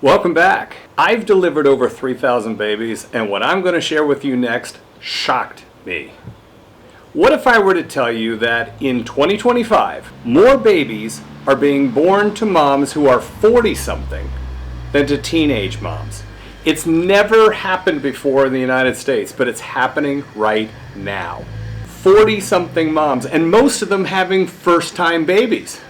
Welcome back. I've delivered over 3,000 babies, and what I'm going to share with you next shocked me. What if I were to tell you that in 2025, more babies are being born to moms who are 40-something than to teenage moms? It's never happened before in the United States, but it's happening right now. 40-something moms, and most of them having first-time babies.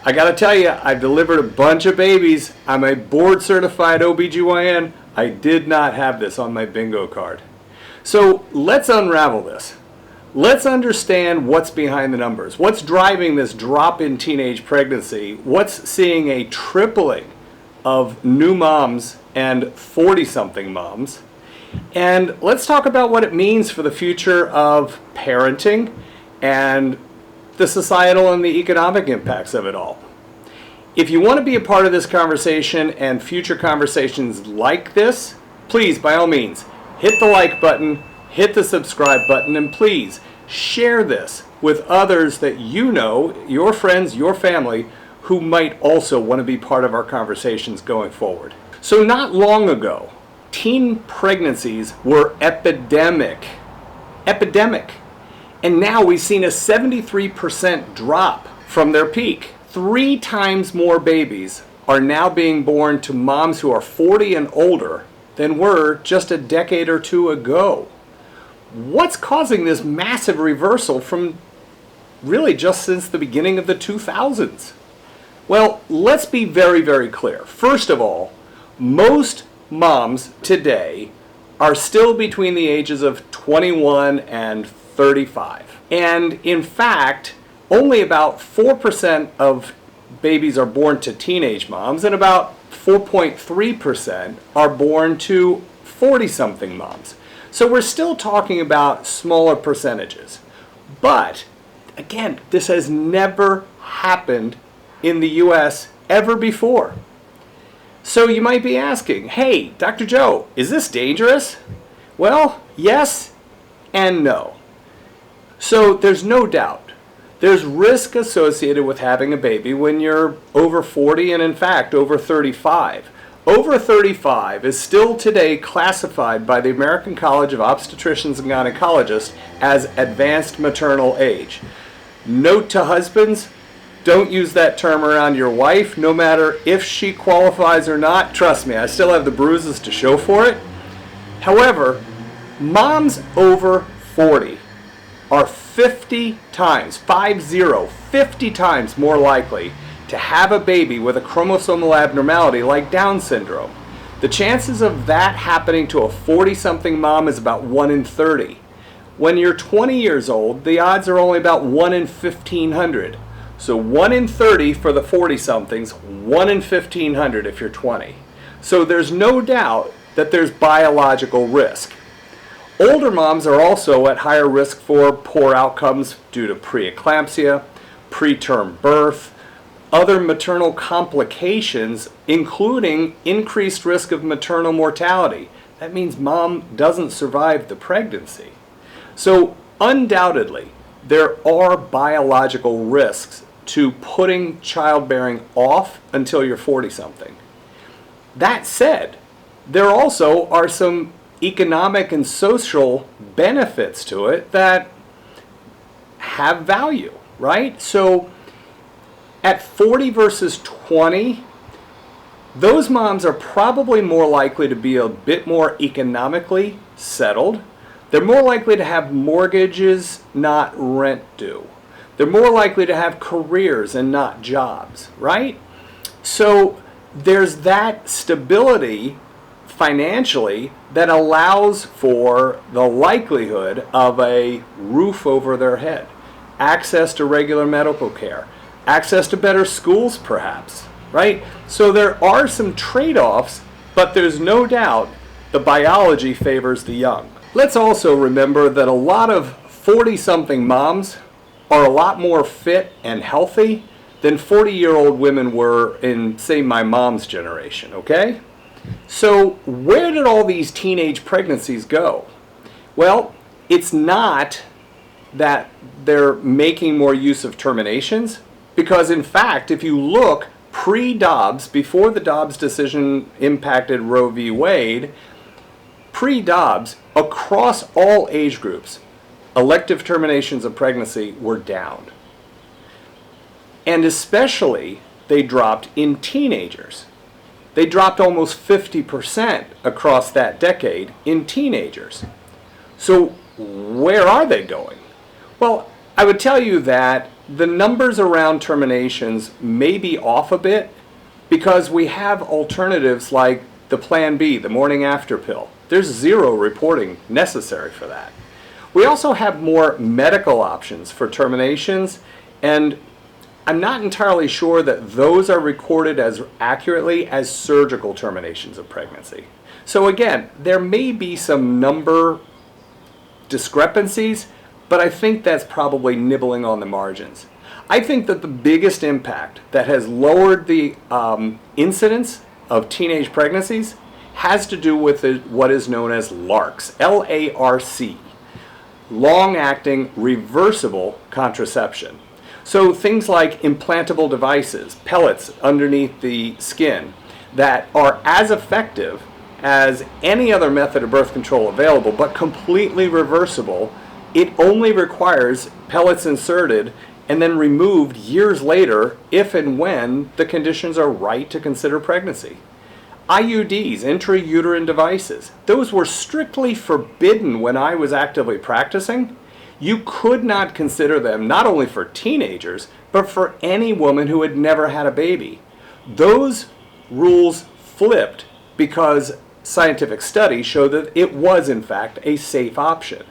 I gotta tell you, I've delivered a bunch of babies. I'm a board-certified OBGYN. I did not have this on my bingo card. So let's unravel this. Let's understand what's behind the numbers. What's driving this drop in teenage pregnancy? What's seeing a tripling of new moms and 40-something moms? And let's talk about what it means for the future of parenting and the societal and the economic impacts of it all. If you want to be a part of this conversation and future conversations like this, please, by all means, hit the like button, hit the subscribe button, and please share this with others that you know, your friends, your family, who might also want to be part of our conversations going forward. So not long ago, teen pregnancies were epidemic. And now we've seen a 73% drop from their peak. 3 times more babies are now being born to moms who are 40 and older than were just a decade or two ago. What's causing this massive reversal from really just since the beginning of the 2000s? Well, let's be very, very clear. First of all, most moms today are still between the ages of 21 and 35. And in fact, only about 4% of babies are born to teenage moms, and about 4.3% are born to 40-something moms. So we're still talking about smaller percentages. But again, this has never happened in the US ever before. So you might be asking, hey, Dr. Joe, is this dangerous? Well, yes and no. So there's no doubt. There's risk associated with having a baby when you're over 40 and in fact over 35. Over 35 is still today classified by the American College of Obstetricians and Gynecologists as advanced maternal age. Note to husbands, don't use that term around your wife, no matter if she qualifies or not. Trust me, I still have the bruises to show for it. However, moms over 40 are 50 times more likely to have a baby with a chromosomal abnormality like Down syndrome. The chances of that happening to a 40-something mom is about 1 in 30. When you're 20 years old, the odds are only about 1 in 1,500. So 1 in 30 for the 40-somethings, 1 in 1,500 if you're 20. So there's no doubt that there's biological risk. Older moms are also at higher risk for poor outcomes due to preeclampsia, preterm birth, other maternal complications, including increased risk of maternal mortality. That means mom doesn't survive the pregnancy. So undoubtedly, there are biological risks to putting childbearing off until you're 40-something. That said, there also are some economic and social benefits to it that have value, right? So at 40 versus 20, those moms are probably more likely to be a bit more economically settled. They're more likely to have mortgages, not rent due. They're more likely to have careers and not jobs, right? So there's that stability financially that allows for the likelihood of a roof over their head, access to regular medical care, access to better schools perhaps, right? So there are some trade-offs, but there's no doubt the biology favors the young. Let's also remember that a lot of 40-something moms are a lot more fit and healthy than 40-year-old women were in, say, my mom's generation, okay? So where did all these teenage pregnancies go? Well, it's not that they're making more use of terminations, because in fact, if you look Pre-Dobbs, before the Dobbs decision impacted Roe v. Wade, pre-Dobbs, across all age groups, elective terminations of pregnancy were down. And especially, they dropped in teenagers. They dropped almost 50% across that decade in teenagers. So where are they going? Well, I would tell you that the numbers around terminations may be off a bit because we have alternatives like the Plan B, the morning after pill. There's zero reporting necessary for that. We also have more medical options for terminations, and I'm not entirely sure that those are recorded as accurately as surgical terminations of pregnancy. So again, there may be some number discrepancies, but I think that's probably nibbling on the margins. I think that the biggest impact that has lowered the incidence of teenage pregnancies has to do with what is known as Larks, L-A-R-C, long-acting reversible contraception. So things like implantable devices, pellets underneath the skin that are as effective as any other method of birth control available, but completely reversible. It only requires pellets inserted and then removed years later if and when the conditions are right to consider pregnancy. IUDs, intrauterine devices, those were strictly forbidden when I was actively practicing. You could not consider them not only for teenagers, but for any woman who had never had a baby. Those rules flipped because scientific studies show that it was in fact a safe option.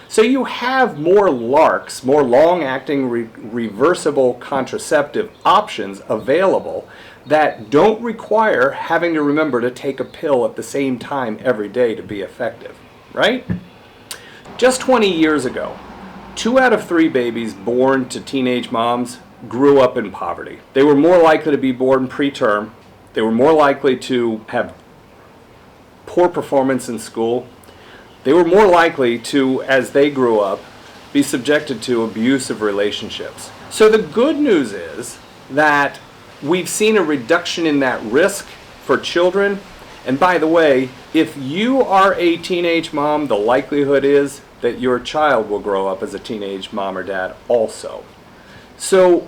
So you have more Larks, more long-acting reversible contraceptive options available that don't require having to remember to take a pill at the same time every day to be effective, right? Just 20 years ago, 2 out of 3 babies born to teenage moms grew up in poverty. They were more likely to be born preterm. They were more likely to have poor performance in school. They were more likely to, as they grew up, be subjected to abusive relationships. So the good news is that we've seen a reduction in that risk for children. And by the way, if you are a teenage mom, the likelihood is that your child will grow up as a teenage mom or dad also. So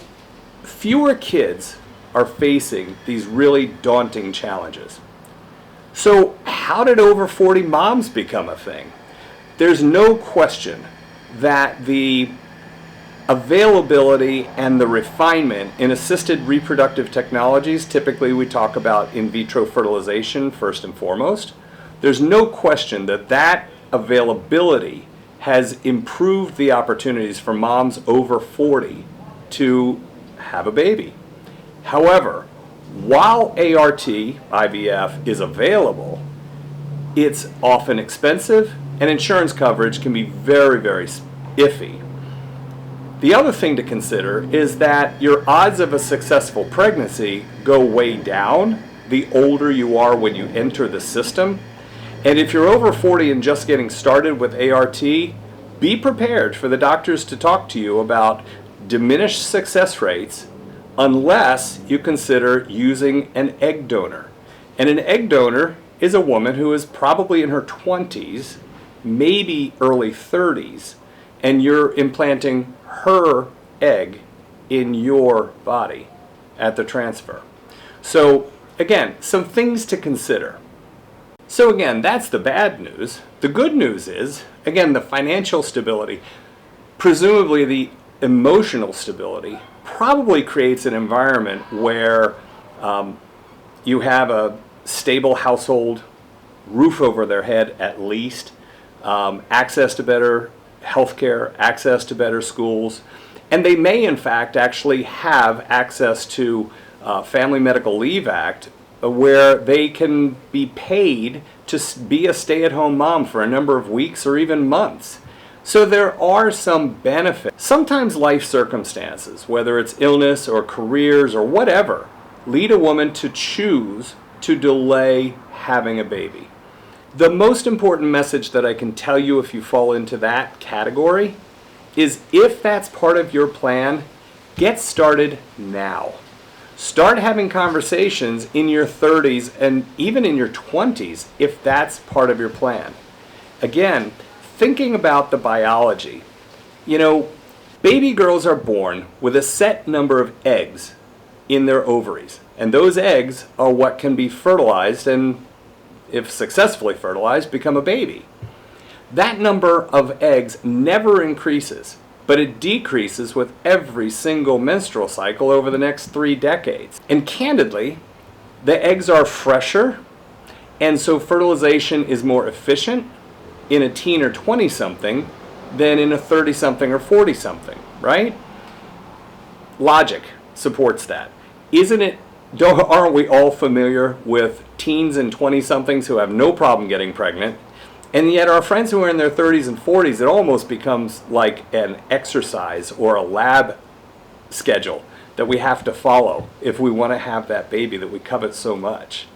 fewer kids are facing these really daunting challenges. So how did over 40 moms become a thing? There's no question that the availability and the refinement in assisted reproductive technologies, typically we talk about in vitro fertilization first and foremost, there's no question that that availability has improved the opportunities for moms over 40 to have a baby. However, while ART, IVF, is available, it's often expensive and insurance coverage can be very, very iffy. The other thing to consider is that your odds of a successful pregnancy go way down the older you are when you enter the system. And if you're over 40 and just getting started with ART, be prepared for the doctors to talk to you about diminished success rates unless you consider using an egg donor. And an egg donor is a woman who is probably in her 20s, maybe early 30s, and you're implanting her egg in your body at the transfer. So again, some things to consider. So again, that's the bad news. The good news is, again, the financial stability, presumably the emotional stability, probably creates an environment where you have a stable household, roof over their head at least, access to better healthcare, access to better schools, and they may in fact actually have access to Family Medical Leave Act where they can be paid to be a stay-at-home mom for a number of weeks or even months. So there are some benefits. Sometimes life circumstances, whether it's illness or careers or whatever, lead a woman to choose to delay having a baby. The most important message that I can tell you if you fall into that category is if that's part of your plan, get started now. Start having conversations in your 30s and even in your 20s if that's part of your plan. Again, thinking about the biology. You know, baby girls are born with a set number of eggs in their ovaries. And those eggs are what can be fertilized and, if successfully fertilized, become a baby. That number of eggs never increases, but it decreases with every single menstrual cycle over the next 3 decades. And candidly, the eggs are fresher, and so fertilization is more efficient in a teen or 20-something than in a 30-something or 40-something, right? Logic supports that. Aren't we all familiar with teens and 20-somethings who have no problem getting pregnant? And yet our friends who are in their 30s and 40s, it almost becomes like an exercise or a lab schedule that we have to follow if we want to have that baby that we covet so much.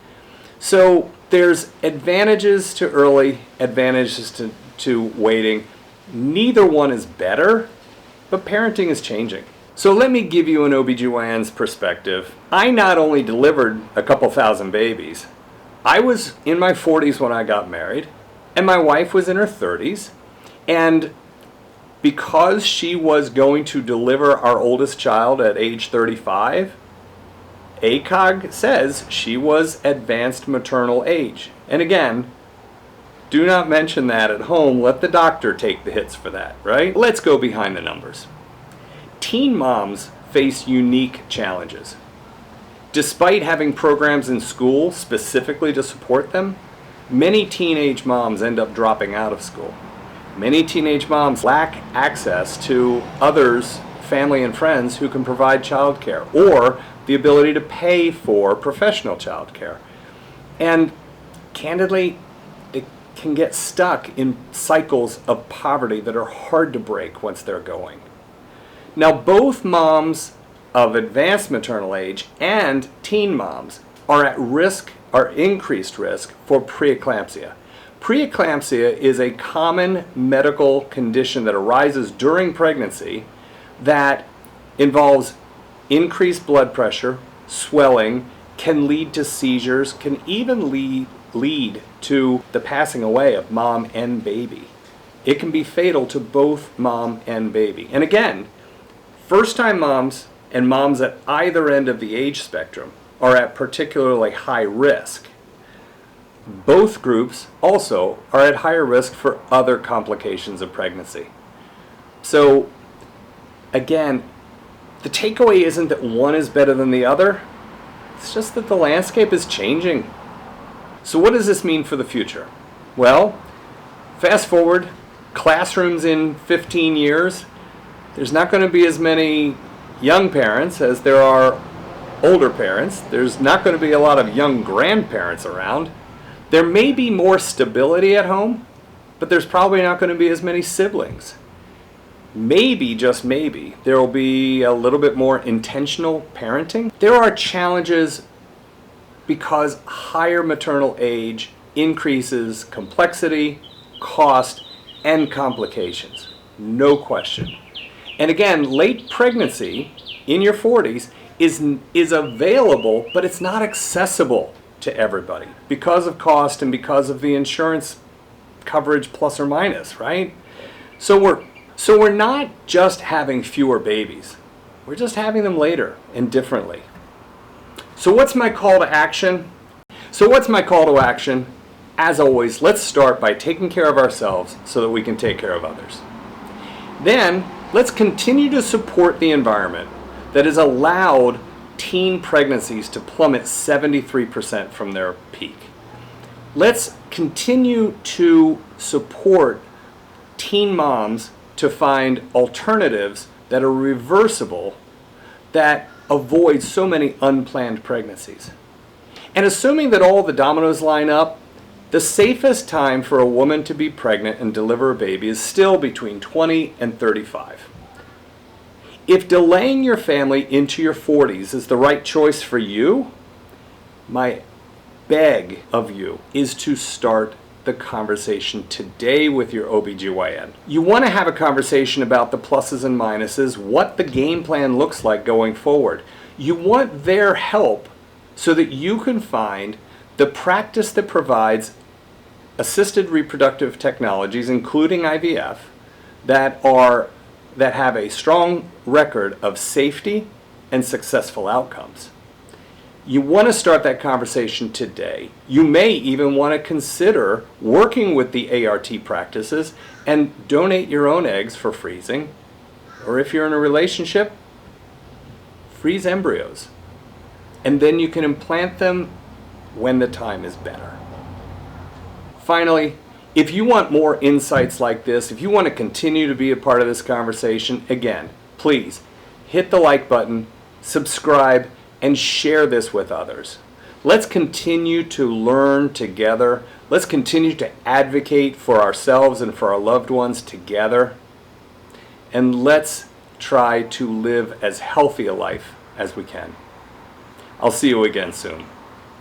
So there's advantages to early, advantages to waiting. Neither one is better, but parenting is changing. So let me give you an OBGYN's perspective. I not only delivered a couple thousand babies, I was in my 40s when I got married, and my wife was in her 30s, and because she was going to deliver our oldest child at age 35, ACOG says she was advanced maternal age. And again, do not mention that at home. Let the doctor take the hits for that, right? Let's go behind the numbers. Teen moms face unique challenges. Despite having programs in school specifically to support them, many teenage moms end up dropping out of school. Many teenage moms lack access to others, family and friends who can provide childcare or the ability to pay for professional childcare. And candidly, they can get stuck in cycles of poverty that are hard to break once they're going. Now, both moms of advanced maternal age and teen moms are at risk, are increased risk for preeclampsia. Preeclampsia is a common medical condition that arises during pregnancy that involves increased blood pressure, swelling, can lead to seizures, can even lead to the passing away of mom and baby. It can be fatal to both mom and baby. And again, first-time moms and moms at either end of the age spectrum are at particularly high risk. Both groups also are at higher risk for other complications of pregnancy. So again, the takeaway isn't that one is better than the other. It's just that the landscape is changing. So what does this mean for the future? Well, fast forward, classrooms in 15 years, there's not going to be as many young parents as there are older parents. There's not going to be a lot of young grandparents around. There may be more stability at home, but there's probably not going to be as many siblings. Maybe, just maybe, there will be a little bit more intentional parenting. There are challenges because higher maternal age increases complexity, cost, and complications. No question. And again, late pregnancy in your 40s is available, but it's not accessible to everybody because of cost and because of the insurance coverage plus or minus, right? So we're not just having fewer babies. We're just having them later and differently. So what's my call to action? As always, let's start by taking care of ourselves so that we can take care of others. Then, let's continue to support the environment that has allowed teen pregnancies to plummet 73% from their peak. Let's continue to support teen moms to find alternatives that are reversible, that avoid so many unplanned pregnancies. And assuming that all the dominoes line up, the safest time for a woman to be pregnant and deliver a baby is still between 20 and 35. If delaying your family into your 40s is the right choice for you, my beg of you is to start the conversation today with your OBGYN. You want to have a conversation about the pluses and minuses, what the game plan looks like going forward. You want their help so that you can find the practice that provides assisted reproductive technologies, including IVF, that have a strong record of safety and successful outcomes. You want to start that conversation today. You may even want to consider working with the ART practices and donate your own eggs for freezing. Or if you're in a relationship, freeze embryos. And then you can implant them when the time is better. Finally, if you want more insights like this, if you want to continue to be a part of this conversation, again, please hit the like button, subscribe, and share this with others. Let's continue to learn together. Let's continue to advocate for ourselves and for our loved ones together. And let's try to live as healthy a life as we can. I'll see you again soon.